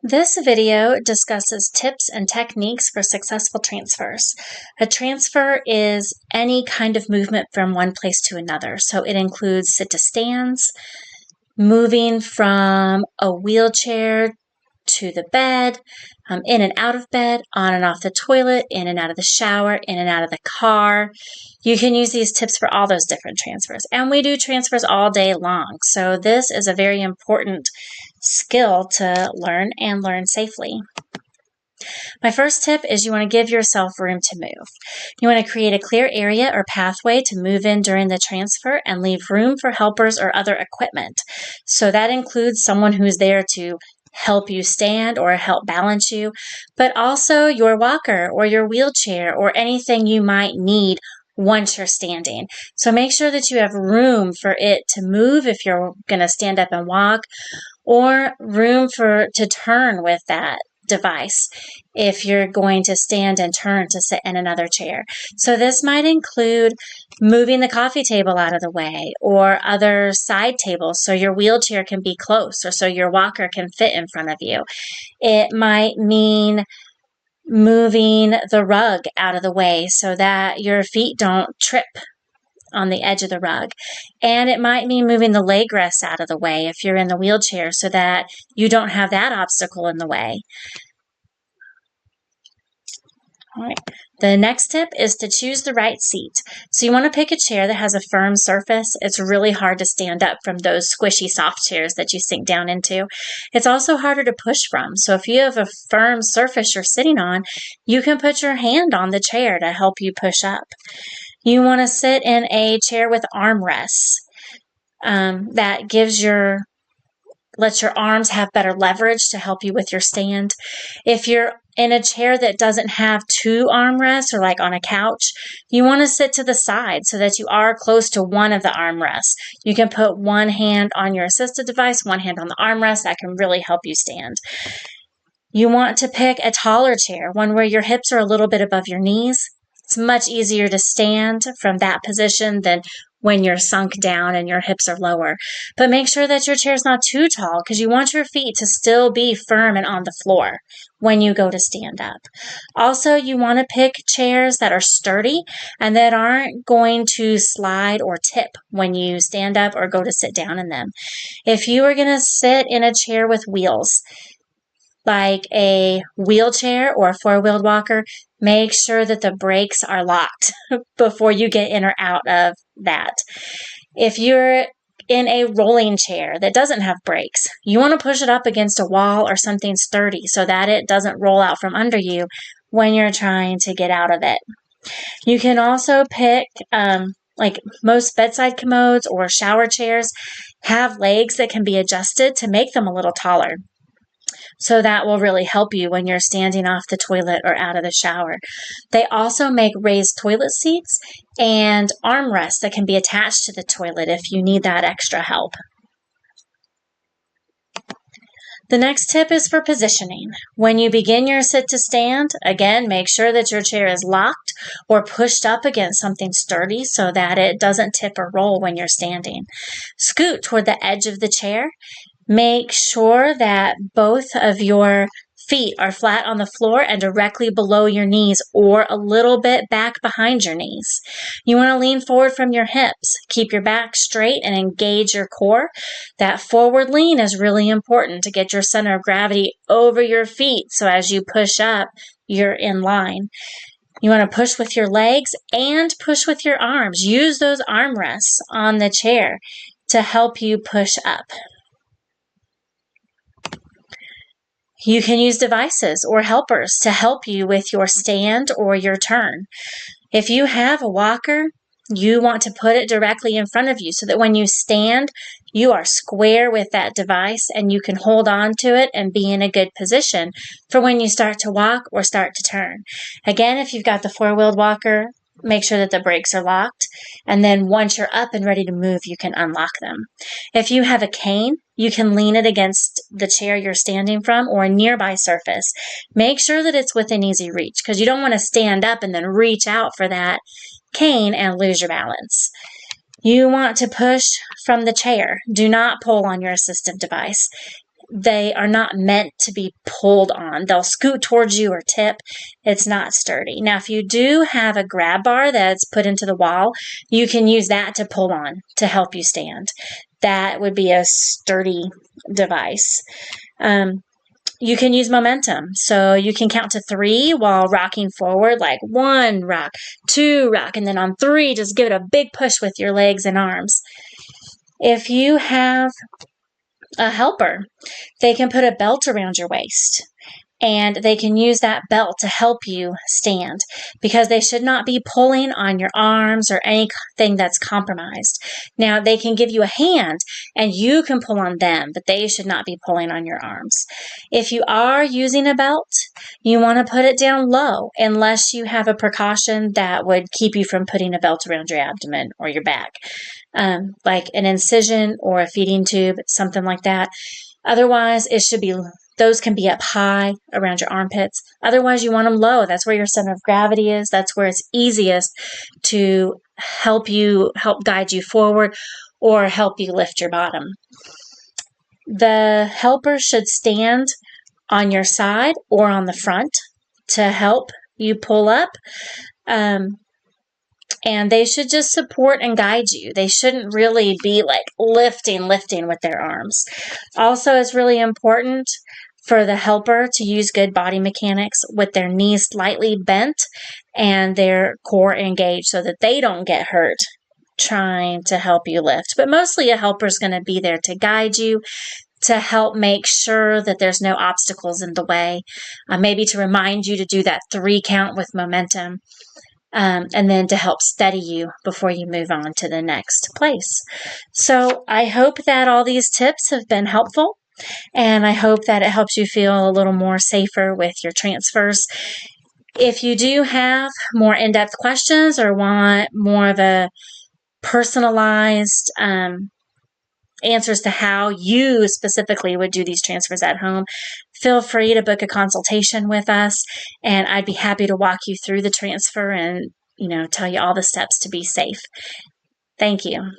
This video discusses tips and techniques for successful transfers. A transfer is any kind of movement from one place to another. So it includes sit to stands, moving from a wheelchair to the bed, in and out of bed, on and off the toilet, in and out of the shower, in and out of the car. You can use these tips for all those different transfers. And we do transfers all day long. So this is a very important skill to learn and learn safely. My first tip is you want to give yourself room to move. You want to create a clear area or pathway to move in during the transfer and leave room for helpers or other equipment. So that includes someone who's there to help you stand or help balance you, but also your walker or your wheelchair or anything you might need once you're standing. So make sure that you have room for it to move if you're going to stand up and walk, or room to turn with that device if you're going to stand and turn to sit in another chair. So this might include moving the coffee table out of the way or other side tables so your wheelchair can be close or so your walker can fit in front of you. It might mean moving the rug out of the way so that your feet don't trip on the edge of the rug. And it might mean moving the leg rests out of the way if you're in the wheelchair so that you don't have that obstacle in the way. All right. The next tip is to choose the right seat. So you want to pick a chair that has a firm surface. It's really hard to stand up from those squishy soft chairs that you sink down into. It's also harder to push from. So if you have a firm surface you're sitting on, you can put your hand on the chair to help you push up. You want to sit in a chair with armrests. That lets your arms have better leverage to help you with your stand. If you're in a chair that doesn't have two armrests or like on a couch, you want to sit to the side so that you are close to one of the armrests. You can put one hand on your assistive device, one hand on the armrest. That can really help you stand. You want to pick a taller chair, one where your hips are a little bit above your knees. It's much easier to stand from that position than when you're sunk down and your hips are lower. But make sure that your chair is not too tall because you want your feet to still be firm and on the floor when you go to stand up. Also, you want to pick chairs that are sturdy and that aren't going to slide or tip when you stand up or go to sit down in them. If you are going to sit in a chair with wheels, like a wheelchair or a four-wheeled walker, make sure that the brakes are locked before you get in or out of that. If you're in a rolling chair that doesn't have brakes, you want to push it up against a wall or something sturdy so that it doesn't roll out from under you when you're trying to get out of it. You can also pick, like most bedside commodes or shower chairs, have legs that can be adjusted to make them a little taller. So that will really help you when you're standing off the toilet or out of the shower. They also make raised toilet seats and armrests that can be attached to the toilet if you need that extra help. The next tip is for positioning. When you begin your sit to stand, again, make sure that your chair is locked or pushed up against something sturdy so that it doesn't tip or roll when you're standing. Scoot toward the edge of the chair. Make sure that both of your feet are flat on the floor and directly below your knees or a little bit back behind your knees. You want to lean forward from your hips. Keep your back straight and engage your core. That forward lean is really important to get your center of gravity over your feet so as you push up, you're in line. You want to push with your legs and push with your arms. Use those armrests on the chair to help you push up. You can use devices or helpers to help you with your stand or your turn. If you have a walker, you want to put it directly in front of you so that when you stand, you are square with that device and you can hold on to it and be in a good position for when you start to walk or start to turn. Again, if you've got the four-wheeled walker, make sure that the brakes are locked. And then once you're up and ready to move, you can unlock them. If you have a cane, you can lean it against the chair you're standing from or a nearby surface. Make sure that it's within easy reach because you don't want to stand up and then reach out for that cane and lose your balance. You want to push from the chair. Do not pull on your assistive device. they are not meant to be pulled on. They'll scoot towards you or tip. It's not sturdy. Now, if you do have a grab bar that's put into the wall, you can use that to pull on to help you stand. That would be a sturdy device. You can use momentum. So you can count to 3 while rocking forward, like 1 rock, 2 rock, and then on 3, just give it a big push with your legs and arms. If you have a helper, they can put a belt around your waist, and they can use that belt to help you stand, because they should not be pulling on your arms or anything that's compromised. Now, they can give you a hand and you can pull on them, but they should not be pulling on your arms. If you are using a belt, you want to put it down low unless you have a precaution that would keep you from putting a belt around your abdomen or your back, like an incision or a feeding tube, something like that. Otherwise, those can be up high around your armpits. Otherwise, you want them low. That's where your center of gravity is. That's where it's easiest to help guide you forward or help you lift your bottom. The helper should stand on your side or on the front to help you pull up. And they should just support and guide you. They shouldn't really be like lifting with their arms. Also, it's really important for the helper to use good body mechanics with their knees slightly bent and their core engaged so that they don't get hurt trying to help you lift. But mostly a helper is going to be there to guide you, to help make sure that there's no obstacles in the way, maybe to remind you to do that 3 count with momentum. And then to help steady you before you move on to the next place. So I hope that all these tips have been helpful, and I hope that it helps you feel a little more safer with your transfers. If you do have more in-depth questions or want more of a personalized answers to how you specifically would do these transfers at home, feel free to book a consultation with us, and I'd be happy to walk you through the transfer and, tell you all the steps to be safe. Thank you.